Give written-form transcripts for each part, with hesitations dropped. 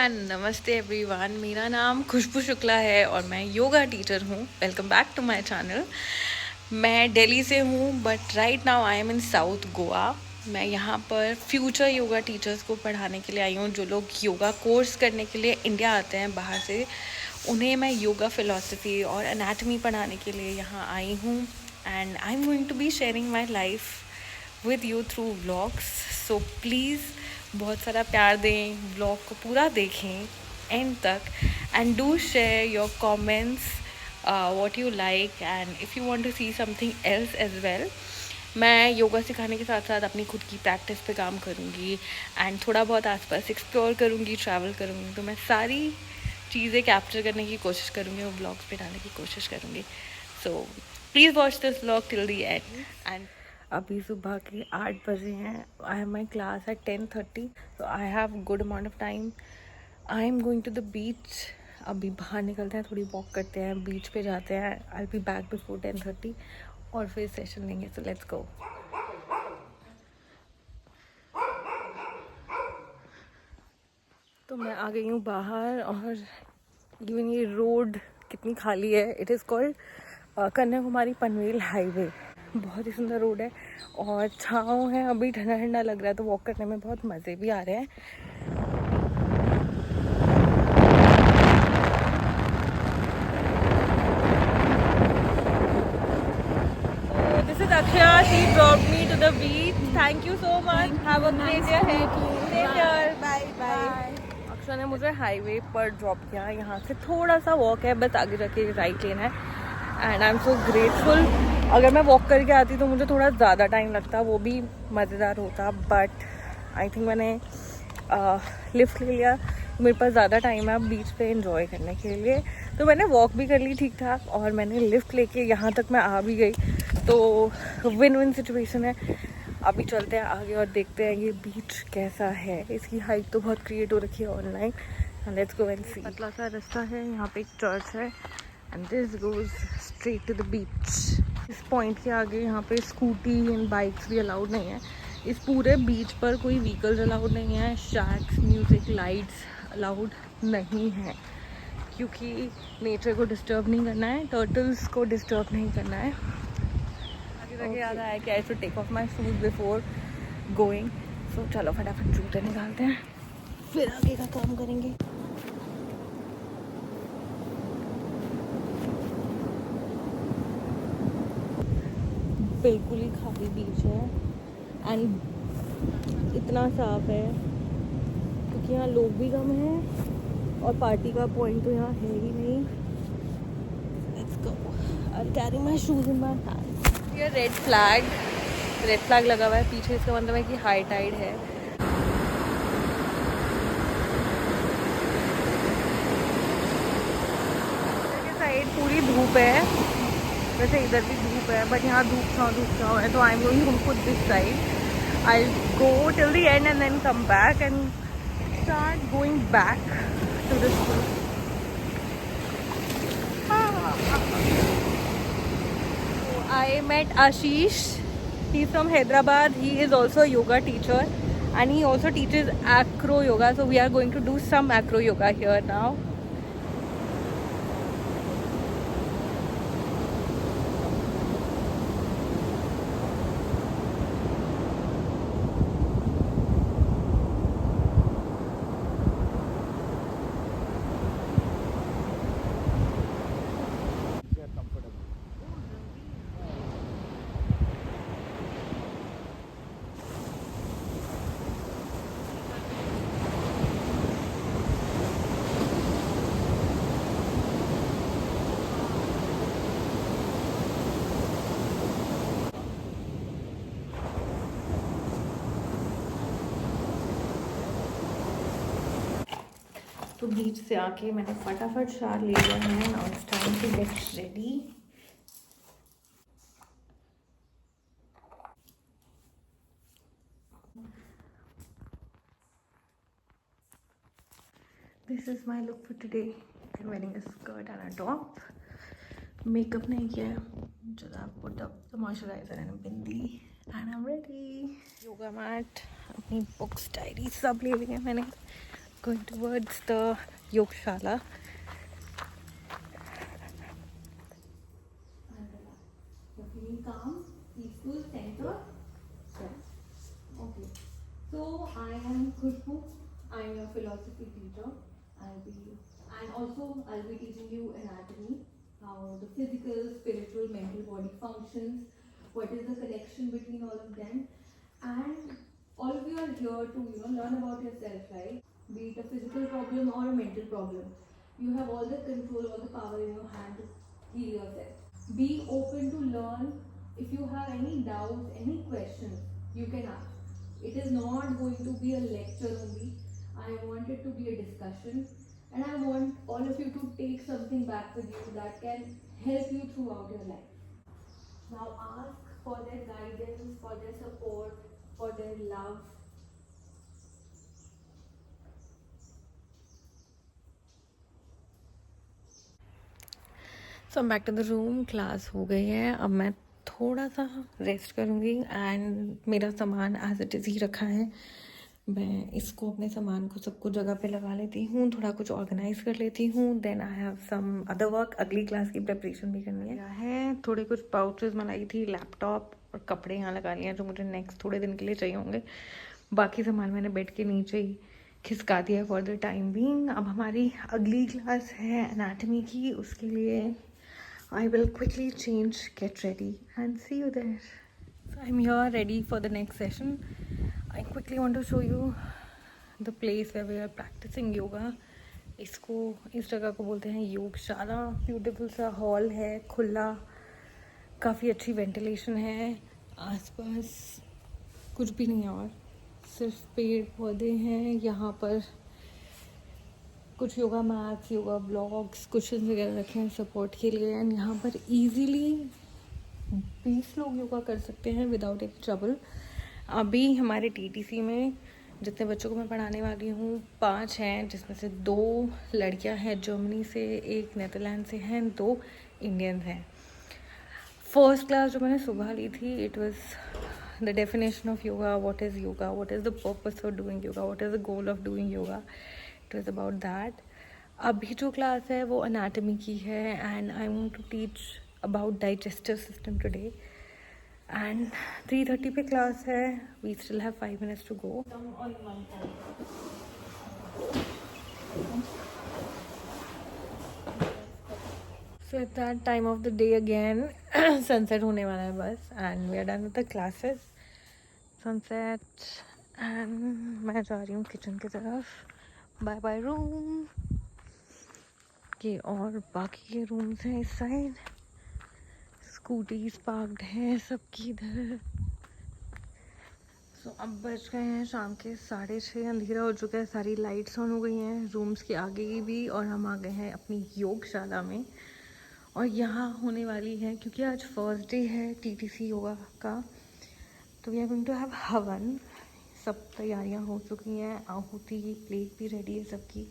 And नमस्ते everyone. मेरा नाम खुशबू शुक्ला है और मैं योगा टीचर हूँ। Welcome back to my channel. मैं दिल्ली से हूँ but right now I am in south Goa. मैं यहाँ पर फ्यूचर योगा टीचर्स को पढ़ाने के लिए आई हूँ। जो लोग योगा कोर्स करने के लिए इंडिया आते हैं बाहर से, उन्हें मैं योगा फिलॉसफी और एनाटमी पढ़ाने के लिए यहाँ आई हूँ। And I am going to be sharing my life with you through vlogs. So please बहुत सारा प्यार दें, ब्लॉग को पूरा देखें एंड तक and do share your comments what you like and if you want to see something else as well. मैं योगा सिखाने के साथ साथ अपनी खुद की प्रैक्टिस पे काम करूँगी एंड थोड़ा बहुत आसपास एक्सप्लोर करूँगी, ट्रैवल करूँगी। तो मैं सारी चीज़ें कैप्चर करने की कोशिश करूँगी और ब्लॉग्स पे डालने की कोशिश करूँगी। So please watch this blog till the end. And अभी सुबह के 8 बजे हैं। I have my class at 10:30, so I have good amount of time. I am going to the beach. अभी बाहर निकलते हैं, थोड़ी वॉक करते हैं, बीच पे जाते हैं। I will be back before 10:30 और फिर सेशन लेंगे। So let's go. तो मैं आ गई हूँ बाहर और इवन ये रोड कितनी खाली है। It is called Kanyakumari Panvel highway. बहुत ही सुंदर रोड है और छाँव है। अभी ठंडा ठंडा लग रहा है तो वॉक करने में बहुत मज़े भी आ रहे हैं। This is Akshaya. She dropped me to the beach. Thank you so much. Have a great day ahead. Take care. Bye bye. Akshaya ने मुझे हाईवे पर ड्रॉप किया। यहाँ से थोड़ा सा वॉक है, बस आगे जाके राइट लेन है and I am so grateful. अगर मैं वॉक करके आती तो मुझे थोड़ा ज़्यादा टाइम लगता, वो भी मज़ेदार होता, बट आई थिंक मैंने लिफ्ट ले लिया तो मेरे पास ज़्यादा टाइम है अब बीच पे एंजॉय करने के लिए। तो मैंने वॉक भी कर ली ठीक ठाक और मैंने लिफ्ट लेके यहाँ तक मैं आ भी गई। तो विन विन सिचुएशन है। अभी चलते हैं आगे और देखते हैं ये बीच कैसा है। इसकी हाइट तो बहुत क्रिएट हो रखी है online. Let's go and see. पतला सा रास्ता है, यहाँ पे एक चर्च है and this goes straight to the beach. इस पॉइंट के आगे यहाँ पे स्कूटी एंड बाइक्स भी अलाउड नहीं है। इस पूरे बीच पर कोई व्हीकल्स अलाउड नहीं है। शैक्स, म्यूजिक, लाइट्स अलाउड नहीं है क्योंकि नेचर को डिस्टर्ब नहीं करना है, टर्टल्स को डिस्टर्ब नहीं करना है। आगे जाके याद आया कि I should take off my shoes before going. So चलो फटाफट जूते निकालते हैं, फिर आगे का काम करेंगे। बिल्कुल ही खाली बीच है एंड इतना साफ है क्योंकि यहाँ लोग भी कम हैं और पार्टी का पॉइंट तो यहाँ है ही नहीं। Let's go. I carry my shoes in my hand. ये रेड फ्लैग लगा हुआ है पीछे। इसका मतलब है कि हाई टाइड है। साइड पूरी धूप है, वैसे इधर भी धूप है बट यहाँ धूप छाँव है। तो I am going to put this side. I go till the end and then come back and start going back to the school. I met Ashish. He's from Hyderabad. He is also a yoga teacher and he also teaches acro yoga. So we are going to do some acro yoga here now. तो बीच से आके मैंने फटाफट शार ले लिया है। Now it's time to get ready. This is my look for today. I am wearing a skirt and a top. Makeup नहीं किया है, just I put up the moisturizer and a bindi and I'm ready. Yoga mat, अपनी books, diary सब ले ली है मैंने। going towards the Yogshala. You're feeling calm, peaceful, centered? Yes. Okay. So I am Khushbu. I am your philosophy teacher. I'll be teaching you anatomy, how the physical, spiritual, mental body functions, what is the connection between all of them, and all of you are here to learn about yourself, right? Be it a physical problem or a mental problem, you have all the control, all the power in your hand to heal yourself. Be open to learn. If you have any doubts, any questions, you can ask. It is not going to be a lecture only. I want it to be a discussion, and I want all of you to take something back with you that can help you throughout your life. Now ask for their guidance, for their support, for their love. So back to the room. Class हो गई है. अब मैं थोड़ा सा rest करूँगी and मेरा सामान एज इट इज़ ही रखा है. मैं इसको अपने सामान को सबको जगह पे लगा लेती हूँ, थोड़ा कुछ ऑर्गेनाइज कर लेती हूँ. Then I have some other work. अगली क्लास की प्रिपरेशन भी करनी है. थोड़े कुछ पाउचेस बनाई थी, लैपटॉप और कपड़े यहाँ लगा लिए हैं जो मुझे नेक्स्ट थोड़े दिन के लिए चाहिए होंगे. बाकी सामान मैंने बेड के नीचे ही खिसका दिया फॉर द टाइम बीइंग. अब हमारी अगली क्लास है एनाटमी की. उसके लिए I will quickly change, get ready and see you there. So I'm here ready for the next session. I quickly want to show you the place where we are practicing yoga. इसको इस जगह को बोलते हैं योगशाला. Beautiful सा hall है, खुला, काफ़ी अच्छी वेंटिलेशन है. आसपास कुछ भी नहीं है और सिर्फ पेड़ पौधे हैं. यहाँ पर कुछ yoga mats, yoga blocks, cushion वगैरह रखे हैं सपोर्ट के लिए. एंड यहाँ पर इजीली 20 लोग योगा कर सकते हैं विदाउट एनी ट्रबल. अभी हमारे टीटीसी में जितने बच्चों को मैं पढ़ाने वाली हूँ 5 हैं, जिसमें से 2 लड़कियाँ हैं जर्मनी से, 1 नेदरलैंड से हैं, 2 इंडियंस हैं. फर्स्ट क्लास जो मैंने सुबह ली थी, it was the definition of yoga, what is yoga, what is the purpose of doing yoga, what is the goal of doing yoga. It was about that. अभी जो क्लास है वो अनाटमी की है and I want to teach about digestive system today. And 3:30 पे class है. We still have 5 minutes to go. So it that time of the day again. Sunset होने वाला है बस and we are done with the classes. Sunset and मैं जा रही हूँ किचन की तरफ. Bye bye room. ये और बाकी के रूम्स हैं इस साइड. स्कूटीज पार्क्ड हैं सबकी इधर. सो अब बज गए हैं शाम के 6:30. अंधेरा हो चुका है, सारी लाइट्स ऑन हो गई हैं रूम्स के आगे की भी. और हम आ गए हैं अपनी योगशाला में. और यहाँ होने वाली है, क्योंकि आज फर्स्ट डे है टीटीसी योगा का, तो we are going to have havan. सब तैयारियाँ हो चुकी हैं. आहुति, प्लेट भी रेडी है सबकी.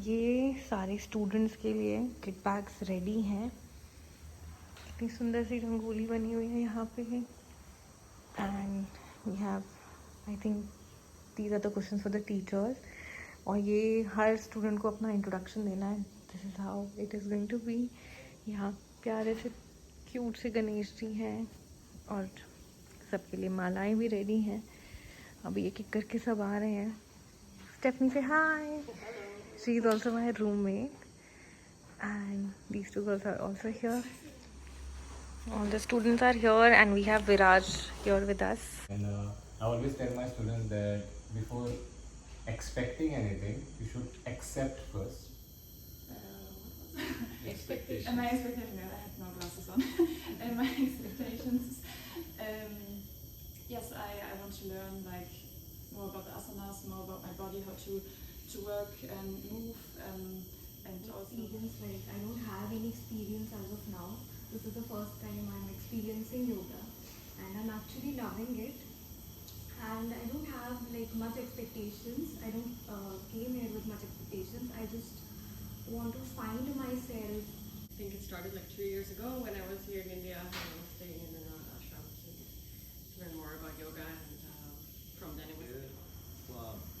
ये सारे स्टूडेंट्स के लिए किट बैग्स रेडी हैं. कितनी सुंदर सी रंगोली बनी हुई है यहाँ पे. And we have, I think these are the questions for the teachers. और ये हर स्टूडेंट को अपना इंट्रोडक्शन देना है. This is how it is going to be. यहाँ प्यारे से क्यूट से गणेश जी हैं और सबके लिए मालाएं भी रेडी हैं. अभी एक एक करके सब आ रहे हैं. स्टेफनी से हाय. She is also my roommate and these 2 girls are also here. All the students are here and we have Viraj here with us. And I always tell my students that before expecting anything, you should accept first. Expectations. My expectations. I have no glasses on. And my expectations. Yes, I want to learn like more about the asanas, more about my body, how to work and move, and also Experience, like I don't have any experience as of now. This is the first time I'm experiencing yoga and I'm actually loving it. And I don't have like much expectations. I don't came here with much expectations. I just want to find myself. I think it started like 2 years ago when I was here in India and I was staying in an ashram to learn more about yoga, and from then it was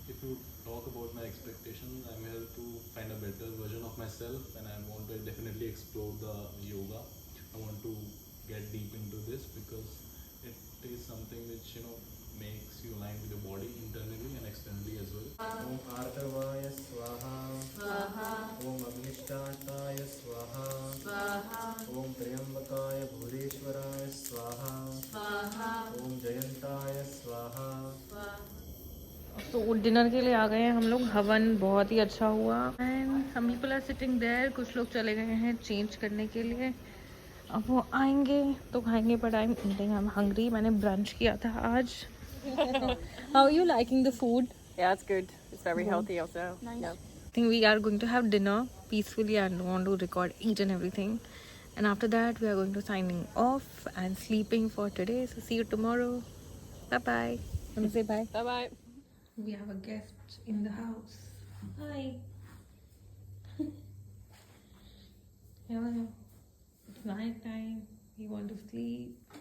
It to talk about my expectations. I'm here to find a better version of myself, and I want to definitely explore the yoga. I want to get deep into this because it is something which makes you align with your body internally and externally as well. Om Artavaya Swaha. Swaha. Om Agnishtaya Swaha. Swaha. Om Triambakaya Bhudeshwaraya Swaha. Swaha. Om Jayantaya Swaha. तो dinner के लिए आ गए हैं हम लोग. हवन बहुत ही अच्छा हुआ and some people are sitting there. कुछ लोग चले गए हैं चेंज करने के लिए. अब वो आएंगे तो खाएंगे. But I am eating, I am hungry. मैंने ब्रंच किया था आज. How are you liking the food? Yeah, it's good. It's very healthy also. Nice. Yeah. I think we are going to have dinner peacefully. I don't want to record each and everything. And after that, we are going to signing off and sleeping for today. So see you tomorrow. Bye bye. Let me say bye. Bye bye. We have a guest in the house. Hi. Hello. It's night time. We want to sleep.